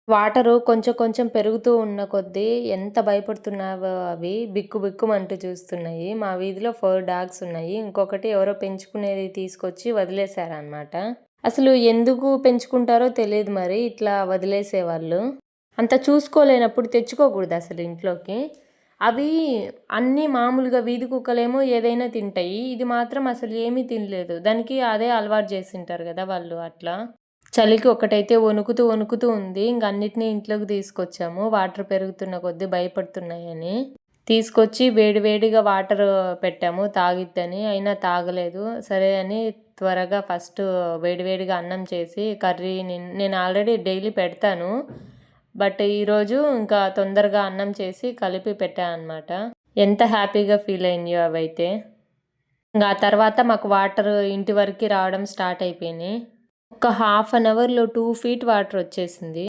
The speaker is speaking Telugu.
వాటరు కొంచెం కొంచెం పెరుగుతూ ఉన్న కొద్దీ ఎంత భయపడుతున్నావో అవి బిక్కు బిక్కుమంటూ చూస్తున్నాయి. మా వీధిలో 4 డాగ్స్ ఉన్నాయి. ఇంకొకటి ఎవరో పెంచుకునేది తీసుకొచ్చి వదిలేశారనమాట. అసలు ఎందుకు పెంచుకుంటారో తెలీదు మరి ఇట్లా వదిలేసేవాళ్ళు. అంత చూసుకోలేనప్పుడు తెచ్చుకోకూడదసలు ఇంట్లోకి. అవి అన్నీ మామూలుగా వీధి కుక్కలేమో ఏదైనా తింటాయి. ఇది మాత్రం అసలు ఏమీ తినలేదు. దానికి అదే అలవాటు జేసింటారు గదా వాళ్ళు అట్లా. చలికి ఒకటైతే వణుకుతూ, వణుకుతూ ఉంది. ఇంక అన్నిటిని ఇంట్లోకి తీసుకొచ్చాము. వాటర్ పెరుగుతున్న కొద్దీ భయపడుతున్నాయని. తీసుకొచ్చి వేడి వేడిగా వాటర్ పెట్టాము తాగిద్దని. అయినా తాగలేదు. సరే అని త్వరగా ఫస్ట్ వేడి వేడిగా అన్నం చేసి కర్రీ నేను ఆల్రెడీ డైలీ పెడతాను. బట్ ఈరోజు ఇంకా తొందరగా అన్నం చేసి కలిపి పెట్టా అనమాట. ఎంత హ్యాపీగా ఫీల్ అయినాయో అవైతే. ఇంక ఆ తర్వాత మాకు వాటర్ ఇంటి వరకి రావడం స్టార్ట్ అయిపోయినాయి. ఒక హాఫ్ అన్ అవర్‌లో 2 ఫీట్ వాటర్ వచ్చేసింది.